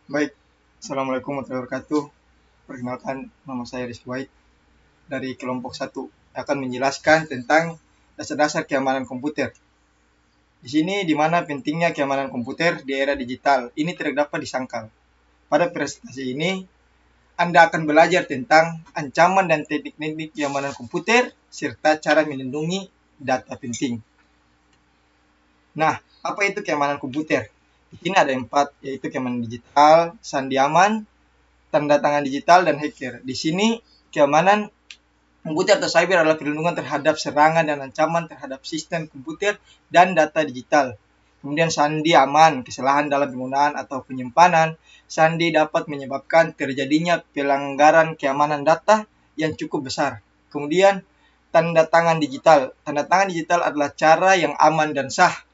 Baik, Assalamualaikum warahmatullahi wabarakatuh. Perkenalkan, nama saya Rizky Wahid dari kelompok 1 akan menjelaskan tentang dasar-dasar keamanan komputer. Di sini di mana pentingnya keamanan komputer di era digital. Ini tidak dapat disangkal. Pada presentasi ini, Anda akan belajar tentang ancaman dan teknik-teknik keamanan komputer serta cara melindungi data penting. Nah, apa itu keamanan komputer? Di sini ada 4, yaitu keamanan digital, sandi aman, tanda tangan digital, dan hacker. Di sini keamanan komputer atau cyber adalah perlindungan terhadap serangan dan ancaman terhadap sistem komputer dan data digital. Kemudian sandi aman, kesalahan dalam penggunaan atau penyimpanan. Sandi dapat menyebabkan terjadinya pelanggaran keamanan data yang cukup besar. Kemudian tanda tangan digital. Tanda tangan digital adalah cara yang aman dan sah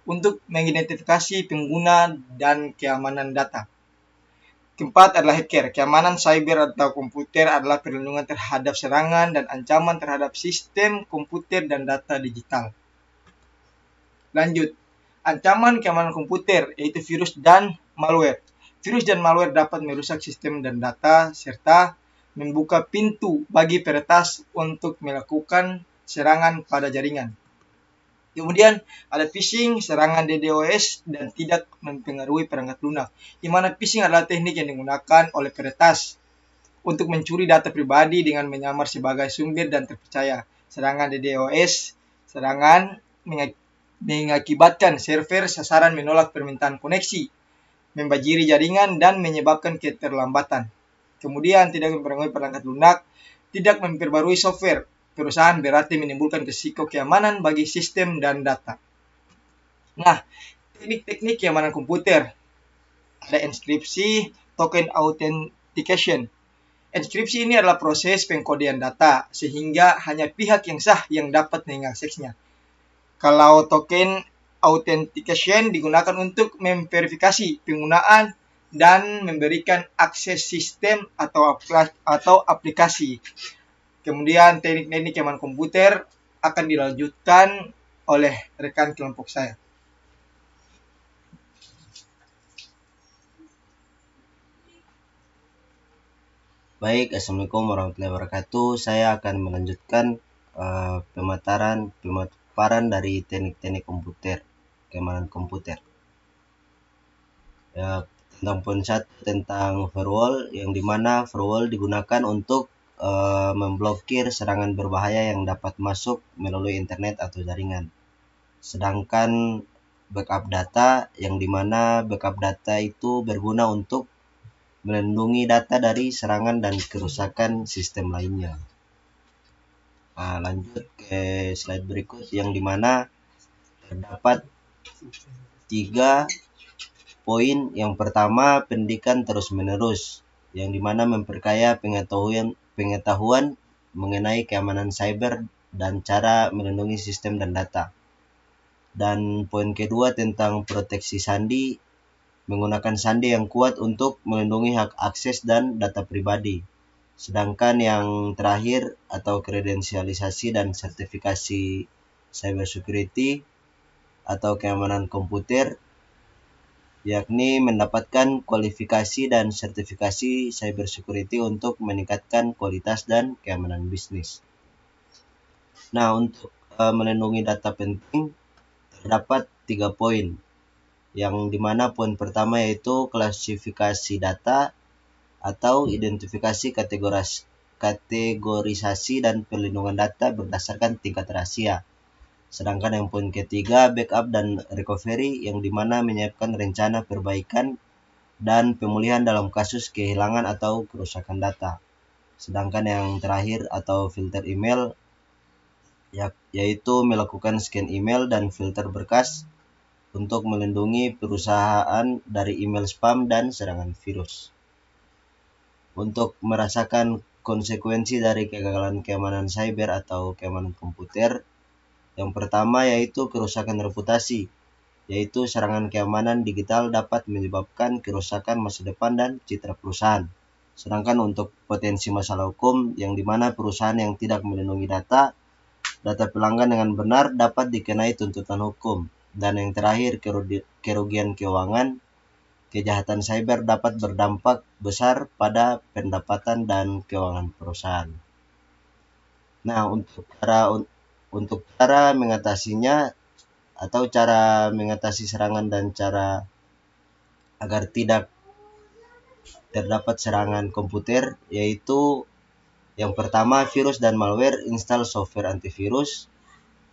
untuk mengidentifikasi pengguna dan keamanan data. Keempat adalah hacker. Keamanan cyber atau komputer adalah perlindungan terhadap serangan dan ancaman terhadap sistem komputer dan data digital. Lanjut, ancaman keamanan komputer yaitu virus dan malware. Virus dan malware dapat merusak sistem dan data serta membuka pintu bagi peretas untuk melakukan serangan pada jaringan. Kemudian ada phishing, serangan DDoS, dan tidak mempengaruhi perangkat lunak. Di mana phishing adalah teknik yang digunakan oleh peretas untuk mencuri data pribadi dengan menyamar sebagai sumber dan terpercaya. Serangan DDoS, serangan mengakibatkan server sasaran menolak permintaan koneksi, membajiri jaringan, dan menyebabkan keterlambatan. Kemudian tidak mempengaruhi perangkat lunak, tidak memperbarui software perusahaan berarti menimbulkan risiko keamanan bagi sistem dan data. Nah, teknik-teknik keamanan komputer ada enkripsi, token authentication. Enkripsi ini adalah proses pengkodean data sehingga hanya pihak yang sah yang dapat mengaksesnya. Kalau token authentication digunakan untuk memverifikasi penggunaan dan memberikan akses sistem atau aplikasi. Kemudian teknik-teknik keamanan komputer akan dilanjutkan oleh rekan kelompok saya. Baik, Assalamualaikum warahmatullahi wabarakatuh. Saya akan melanjutkan pemaparan dari teknik-teknik komputer, keamanan komputer. Ya, tentang poin 1 tentang firewall, yang dimana firewall digunakan untuk memblokir serangan berbahaya yang dapat masuk melalui internet atau jaringan. Sedangkan backup data, yang dimana backup data itu berguna untuk melindungi data dari serangan dan kerusakan sistem lainnya. Nah, lanjut ke slide berikut, yang dimana terdapat 3 poin. Yang pertama, pendidikan terus-menerus, yang dimana memperkaya pengetahuan mengenai keamanan cyber dan cara melindungi sistem dan data. Dan poin kedua tentang proteksi sandi, menggunakan sandi yang kuat untuk melindungi hak akses dan data pribadi. Sedangkan yang terakhir atau kredensialisasi dan sertifikasi cyber security atau keamanan komputer, yakni mendapatkan kualifikasi dan sertifikasi cyber security untuk meningkatkan kualitas dan keamanan bisnis. Nah, untuk melindungi data penting terdapat 3 poin, yang dimana poin pertama yaitu klasifikasi data atau identifikasi kategorisasi dan perlindungan data berdasarkan tingkat rahasia. Sedangkan yang poin ketiga, backup dan recovery, yang dimana menyiapkan rencana perbaikan dan pemulihan dalam kasus kehilangan atau kerusakan data. Sedangkan yang terakhir atau filter email, yaitu melakukan scan email dan filter berkas untuk melindungi perusahaan dari email spam dan serangan virus. Untuk merasakan konsekuensi dari kegagalan keamanan cyber atau keamanan komputer, yang pertama yaitu kerusakan reputasi, yaitu serangan keamanan digital dapat menyebabkan kerusakan masa depan dan citra perusahaan. Sedangkan untuk potensi masalah hukum, yang dimana perusahaan yang tidak melindungi data pelanggan dengan benar dapat dikenai tuntutan hukum. Dan yang terakhir, kerugian keuangan, kejahatan cyber dapat berdampak besar pada pendapatan dan keuangan perusahaan. Nah, untuk cara mengatasinya atau cara mengatasi serangan dan cara agar tidak terdapat serangan komputer, yaitu yang pertama, virus dan malware, install software antivirus.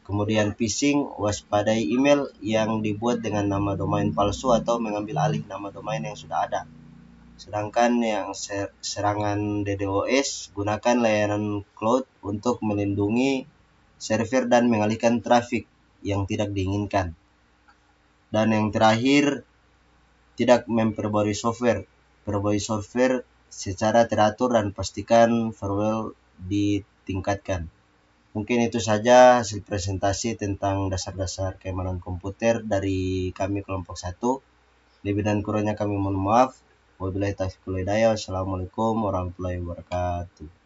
Kemudian phishing, waspadai email yang dibuat dengan nama domain palsu atau mengambil alih nama domain yang sudah ada. Sedangkan yang serangan DDoS, gunakan layanan cloud untuk melindungi server dan mengalihkan trafik yang tidak diinginkan. Dan yang terakhir, tidak memperbarui software. Perbarui software secara teratur dan pastikan firewall ditingkatkan. Mungkin itu saja hasil presentasi tentang dasar-dasar keamanan komputer dari kami kelompok 1. Lebih dan kurangnya kami mohon maaf. Wabillahi taufiq wal hidayah. Wassalamualaikum warahmatullahi wabarakatuh.